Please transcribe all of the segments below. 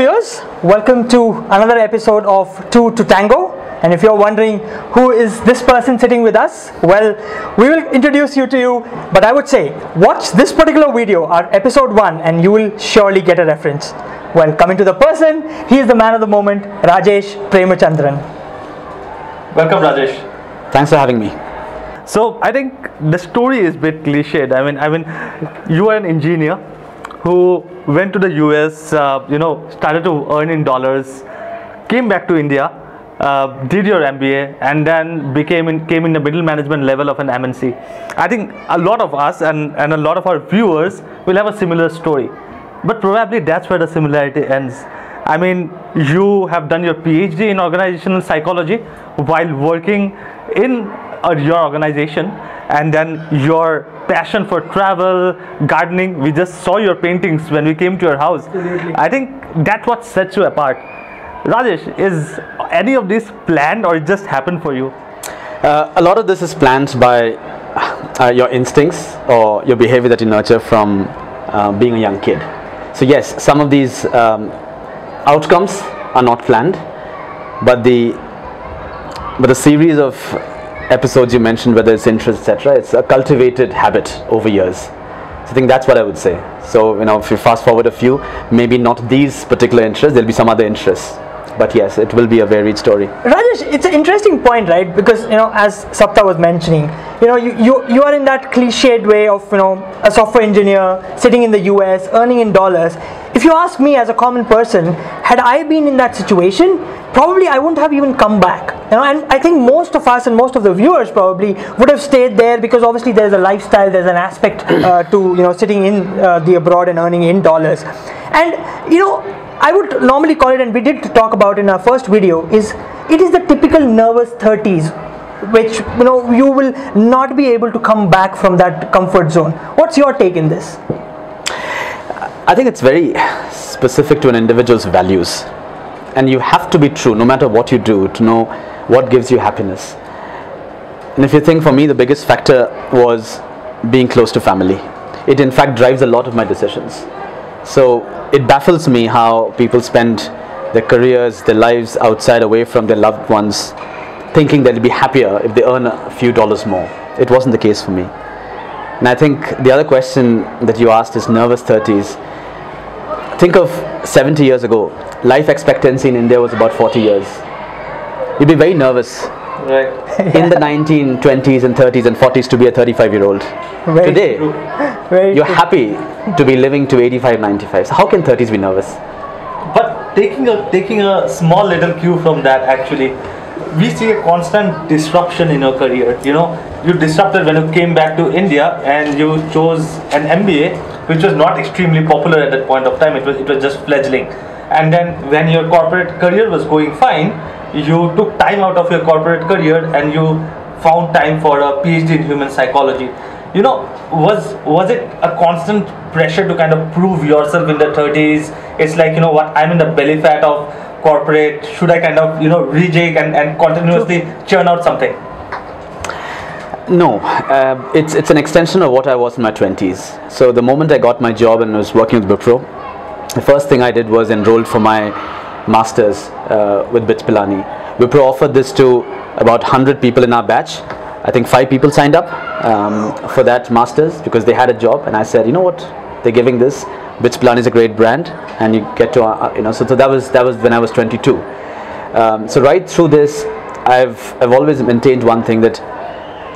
viewers, welcome to another episode of Two to Tango. And if you're wondering who is this person sitting with us, well, we will introduce you to you, but I would say watch this particular video, our episode 1, and you will surely get a reference. Well, coming to the person, he is the man of the moment, Rajesh Premachandran. Welcome, Rajesh. Thanks for having me. So I think the story is a bit cliched. I mean, you are an engineer who went to the US, started to earn in dollars, came back to India, did your MBA, and then came in the middle management level of an MNC. I think a lot of us and a lot of our viewers will have a similar story, but probably that's where the similarity ends. I mean, you have done your PhD in organizational psychology while working in your organization, and then your passion for travel, gardening. We just saw your paintings when we came to your house. Absolutely. I think that's what sets you apart. Rajesh, is any of this planned or it just happened for you? A lot of this is planned by your instincts or your behavior that you nurture from being a young kid. So yes, some of these outcomes are not planned, but the series of episodes you mentioned, whether it's interest, etc., it's a cultivated habit over years. So I think that's what I would say. So if you fast forward a few, maybe not these particular interests, there'll be some other interests. But yes, it will be a varied story. Rajesh, it's an interesting point, right? Because as Sapta was mentioning, you are in that cliched way of a software engineer sitting in the US earning in dollars. If you ask me as a common person, had I been in that situation, probably I wouldn't have even come back. And I think most of us and most of the viewers probably would have stayed there, because obviously there's a lifestyle, there's an aspect to sitting in the abroad and earning in dollars. And I would normally call it, and we did talk about in our first video, it is the typical nervous 30s, which you will not be able to come back from that comfort zone. What's your take in this? I think it's very specific to an individual's values, and you have to be true no matter what you do to know what gives you happiness. And if you think, for me, the biggest factor was being close to family. It in fact drives a lot of my decisions. So it baffles me how people spend their careers, their lives outside, away from their loved ones, thinking they'll be happier if they earn a few dollars more. It wasn't the case for me. And I think the other question that you asked is nervous 30s. Think of 70 years ago, life expectancy in India was about 40 years. You'd be very nervous in the 1920s and 30s and 40s to be a 35-year-old. Today, you're happy to be living to 85, 95. So how can 30s be nervous? But taking a small little cue from that, actually, we see a constant disruption in your career. You disrupted when you came back to India and you chose an MBA, which was not extremely popular at that point of time. It was just fledgling. And then when your corporate career was going fine, you took time out of your corporate career and you found time for a PhD in human psychology. Was it a constant pressure to kind of prove yourself in the 30s? It's like, what, I'm in the belly fat of corporate, should I kind of rejig and continuously churn out something? No, it's an extension of what I was in my 20s. So the moment I got my job and was working with Wipro, the first thing I did was enrolled for my masters with BITS Pilani. Wipro offered this to about 100 people in our batch. I think 5 people signed up for that masters because they had a job, and I said, you know what, they're giving this. BITS Pilani is a great brand, and you get to so that was when I was 22. So right through this, I've always maintained one thing, that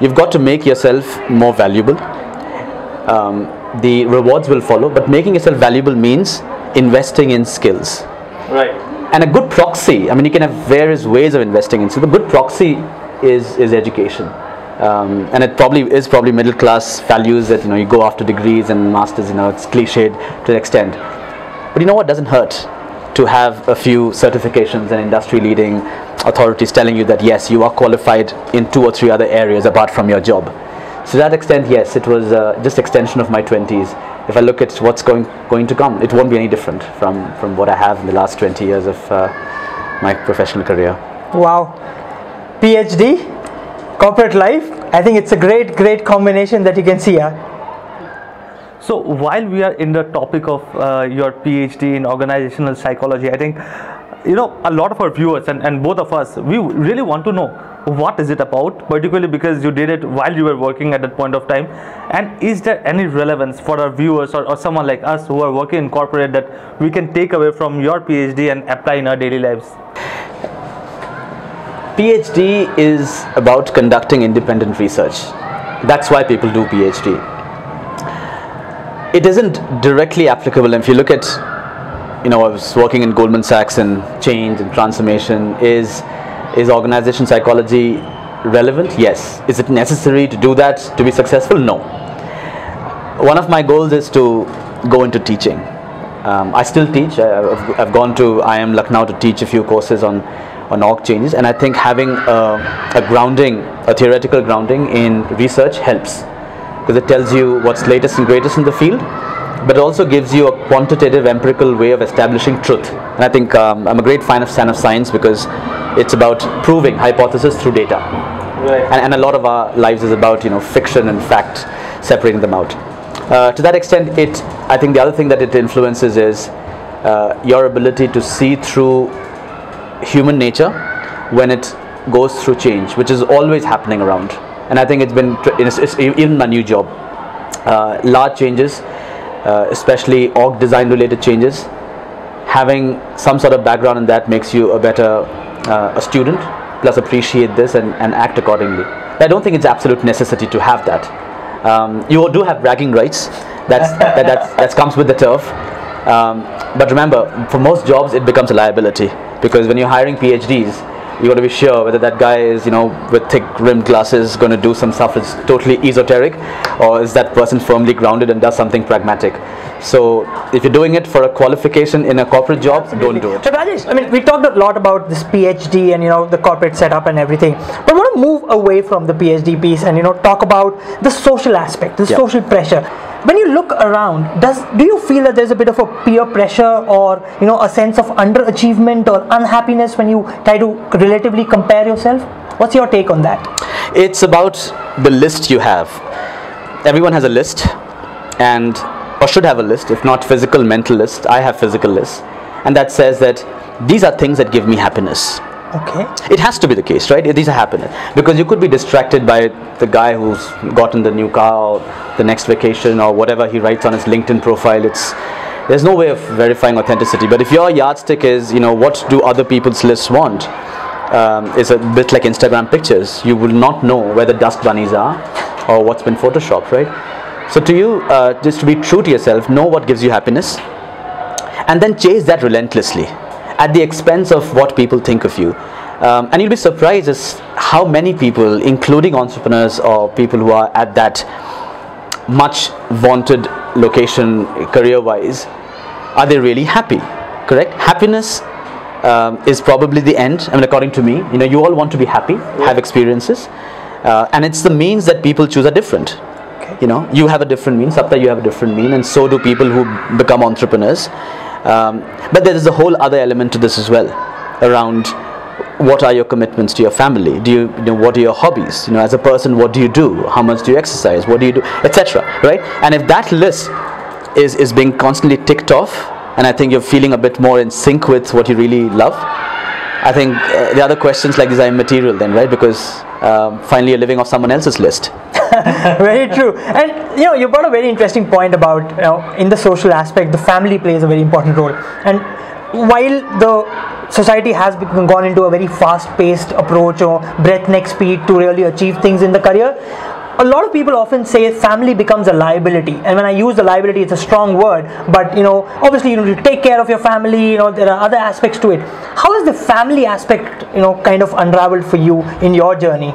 you've got to make yourself more valuable. The rewards will follow, but making yourself valuable means investing in skills. Right. And a good proxy, you can have various ways of investing in. So the good proxy is education. And it is probably middle class values that you go after degrees and masters. It's cliched to an extent, but what doesn't hurt to have a few certifications and industry leading authorities telling you that yes, you are qualified in 2 or 3 other areas apart from your job. So to that extent, yes, it was just extension of my 20s. If I look at what's going to come, it won't be any different from what I have in the last 20 years of my professional career. Wow. PhD, corporate life, I think it's a great combination that you can see. So while we are in the topic of your PhD in organizational psychology, I think a lot of our viewers and both of us, we really want to know what is it about, particularly because you did it while you were working at that point of time, and is there any relevance for our viewers or someone like us who are working in corporate that we can take away from your PhD and apply in our daily lives? PhD is about conducting independent research. That's why people do PhD. It isn't directly applicable. If you look at, I was working in Goldman Sachs and change and transformation. Is organization psychology relevant? Yes. Is it necessary to do that to be successful? No. One of my goals is to go into teaching. I still teach. I've gone to IIM Lucknow to teach a few courses on org changes, and I think having a theoretical grounding in research helps, because it tells you what's latest and greatest in the field, but it also gives you a quantitative, empirical way of establishing truth. And I think I'm a great fan of science because it's about proving hypothesis through data. Right. And a lot of our lives is about fiction and fact, separating them out. To that extent, I think the other thing that it influences is your ability to see through human nature when it goes through change, which is always happening around. And I think it's been, it's even my new job, large changes, especially org design related changes. Having some sort of background in that makes you a better a student, plus appreciate this and act accordingly. I don't think it's absolute necessity to have that. You do have bragging rights. That comes with the turf. But remember, for most jobs, it becomes a liability, because when you're hiring PhDs, you got to be sure whether that guy is, with thick rimmed glasses, going to do some stuff that's totally esoteric, or is that person firmly grounded and does something pragmatic. So if you're doing it for a qualification in a corporate job, don't do it. So Rajesh, I mean, we talked a lot about this PhD and the corporate setup and everything, but I want to move away from the PhD piece and talk about the social aspect, the social pressure. When you look around, do you feel that there's a bit of a peer pressure or a sense of underachievement or unhappiness when you try to relatively compare yourself? What's your take on that? It's about the list you have. Everyone has a list, or should have a list, if not physical, mental list. I have physical lists, and that says that these are things that give me happiness. Okay. It has to be the case, right? These are happiness, because you could be distracted by the guy who's gotten the new car or the next vacation or whatever he writes on his LinkedIn profile. There's no way of verifying authenticity. But if your yardstick is, what do other people's lists want, is a bit like Instagram pictures. You will not know where the dust bunnies are or what's been photoshopped, right? So to you, just to be true to yourself, know what gives you happiness, and then chase that relentlessly, at the expense of what people think of you. And you'll be surprised as how many people, including entrepreneurs or people who are at that much vaunted location career-wise, are they really happy? Correct? Happiness is probably the end. I mean, according to me, you all want to be happy, have experiences, and it's the means that people choose are different. Okay. You have a different mean, Sapta, you have a different mean, and so do people who become entrepreneurs. But there is a whole other element to this as well, around what are your commitments to your family? What are your hobbies? As a person, what do you do? How much do you exercise? What do you do? Etc. Right? And if that list is being constantly ticked off, and I think you're feeling a bit more in sync with what you really love, I think the other questions like these are immaterial then, right? Because finally you're living off someone else's list. Very true. And you brought a very interesting point about in the social aspect, the family plays a very important role. And while the society has gone into a very fast-paced approach or breathtaking speed to really achieve things in the career, a lot of people often say family becomes a liability. And when I use the liability, it's a strong word, but obviously you need to take care of your family. There are other aspects to it. How is the family aspect kind of unraveled for you in your journey?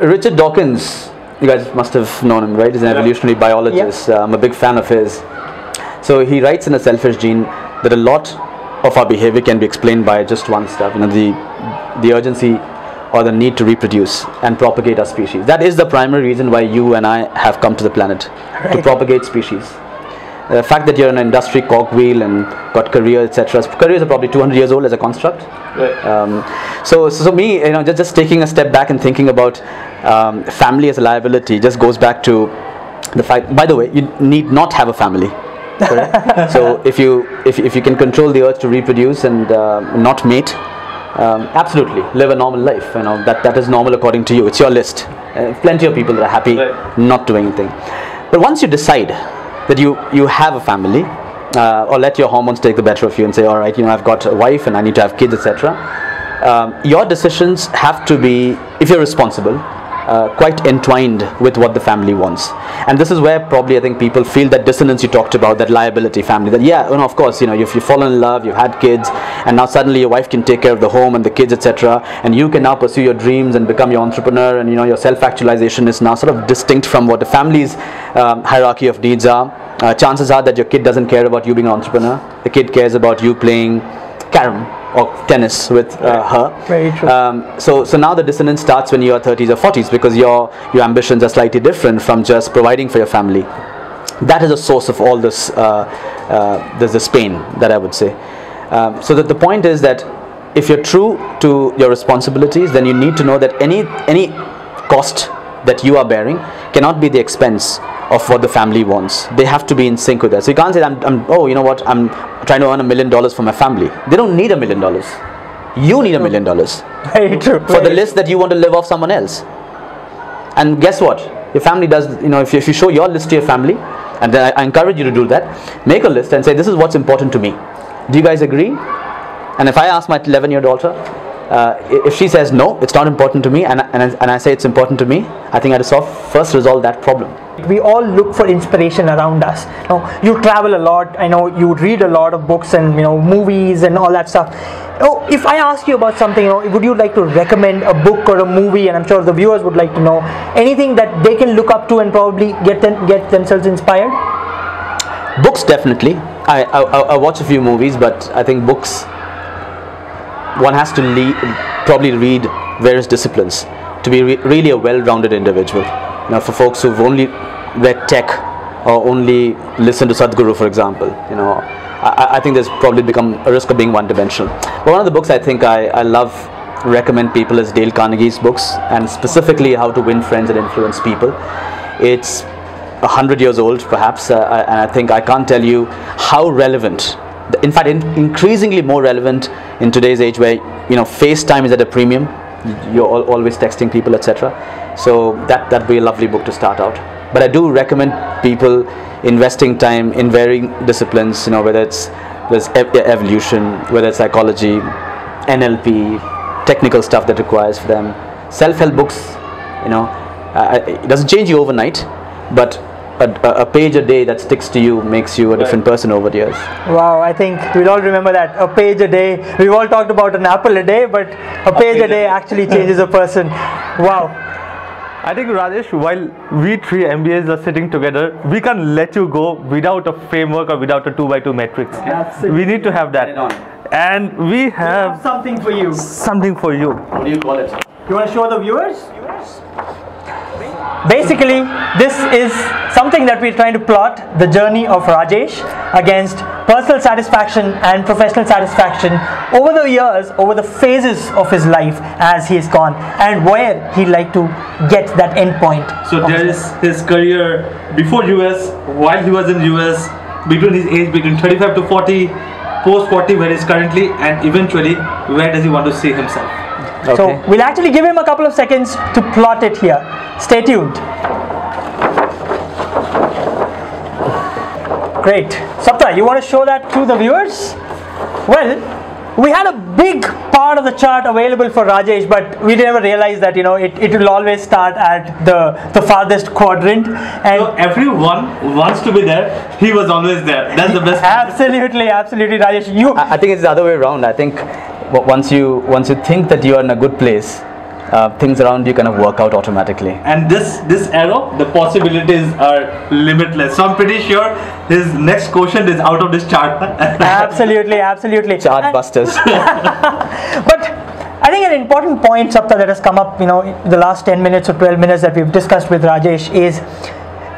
Richard Dawkins, you guys must have known him, right? He's an evolutionary biologist. I'm a big fan of his. So he writes in A Selfish Gene that a lot of our behavior can be explained by just one stuff, the urgency or the need to reproduce and propagate our species. That is the primary reason why you and I have come to the planet, to propagate species. The fact that you're in an industry cogwheel and got career, etc. Careers are probably 200 years old as a construct. Right. So me, just taking a step back and thinking about family as a liability just goes back to The fact, by the way, you need not have a family. Correct? So if you can control the urge to reproduce and not mate, absolutely live a normal life. You know, that is normal according to you. It's your list. Plenty of people that are happy not doing anything. But once you decide that you have a family, or let your hormones take the better of you and say, all right, you know, I've got a wife and I need to have kids, etc. Your decisions have to be, if you're responsible, quite entwined with what the family wants. And this is where probably I think people feel that dissonance you talked about, that liability family, that yeah, you know, of course, you know, if you've fallen in love, you've had kids, and now suddenly your wife can take care of the home and the kids, etc., and you can now pursue your dreams and become your entrepreneur, and you know, your self-actualization is now sort of distinct from what the family's hierarchy of needs are. Chances are that your kid doesn't care about you being an entrepreneur. The kid cares about you playing carom or tennis with her. Very true. So now the dissonance starts when you are 30s or 40s, because your ambitions are slightly different from just providing for your family. That is a source of all this this pain, that I would say. So that the point is that if you're true to your responsibilities, then you need to know that any cost that you are bearing cannot be the expense of what the family wants. They have to be in sync with that. So you can't say, oh, you know what, I'm trying to earn $1 million for my family. They don't need $1 million. You need $1 million. Very true. For the list that you want to live off someone else. And guess what? Your family does, you know, if you show your list to your family, and then I encourage you to do that, make a list and say, this is what's important to me. Do you guys agree? And if I ask my 11-year daughter, if she says no, it's not important to me, and I say it's important to me, I think I have to first resolve that problem. We all look for inspiration around us. You know, you travel a lot. I know you read a lot of books and, you know, movies and all that stuff. Oh, if I ask you about something, you know, would you like to recommend a book or a movie? And I'm sure the viewers would like to know anything that they can look up to and probably get themselves inspired. Books, definitely. I watch a few movies, but I think books, one has to probably read various disciplines to be really a well-rounded individual. You know, for folks who've only read tech or only listened to Sadhguru, for example, you know, I think there's probably become a risk of being one-dimensional. But one of the books I think I love, recommend people is Dale Carnegie's books, and specifically How to Win Friends and Influence People. It's 100 years old, perhaps, and I think I can't tell you how relevant. In fact, increasingly more relevant in today's age, where, you know, FaceTime is at a premium. You're always texting people, etc. So that'd be a lovely book to start out. But I do recommend people investing time in varying disciplines. You know, whether there's evolution, whether it's psychology, NLP, technical stuff that requires for them. Self-help books, you know, it doesn't change you overnight, but a page a day that sticks to you makes you a different person over the years. Wow, I think we'll all remember that. A page a day. We've all talked about an apple a day, but a page a day actually changes a person. Wow. I think, Rajesh, while we three MBAs are sitting together, we can't let you go without a framework or without a 2x2 matrix. Absolutely. We need to have that. And we have something for you. Something for you. What do you call it? You want to show the viewers? Basically, this is something that we're trying to plot the journey of Rajesh against personal satisfaction and professional satisfaction over the years, over the phases of his life as he has gone, and where he'd like to get that end point. So there is his career before US, while he was in US, between his age between 35 to 40, post 40 where he is currently, and eventually where does he want to see himself. Okay. So we'll actually give him a couple of seconds to plot it here. Stay tuned. Great. Sapta, you want to show that to the viewers? Well, we had a big part of the chart available for Rajesh, but we never realized that, you know, it will always start at the farthest quadrant. And So everyone wants to be there. He was always there. That's the best. absolutely, absolutely, Rajesh. You I think it's the other way around. I think once you think that you are in a good place, things around you kind of work out automatically. And this arrow, the possibilities are limitless. So I'm pretty sure his next quotient is out of this chart. absolutely, absolutely. Chart busters. But I think an important point, Sapta, that has come up, you know, in the last 10 minutes or 12 minutes that we've discussed with Rajesh is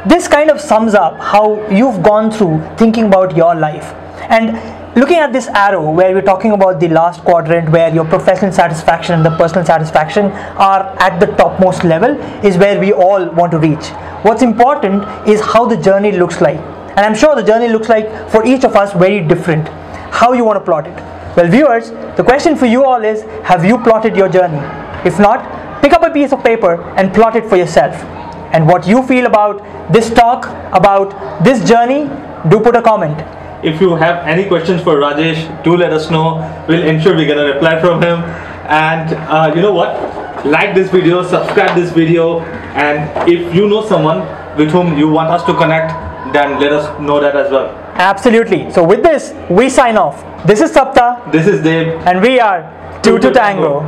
this kind of sums up how you've gone through thinking about your life. And looking at this arrow where we're talking about the last quadrant where your professional satisfaction and the personal satisfaction are at the topmost level is where we all want to reach. What's important is how the journey looks like. And I'm sure the journey looks like for each of us very different. How you want to plot it? Well, viewers, the question for you all is, have you plotted your journey? If not, pick up a piece of paper and plot it for yourself. And what you feel about this talk, about this journey, do put a comment. If you have any questions for Rajesh, do let us know. We'll ensure we get a reply from him. And you know what? Like this video, subscribe this video, and if you know someone with whom you want us to connect, then let us know that as well. Absolutely. So with this, we sign off. This is Sapta. This is Dave. And we are Two to Tango.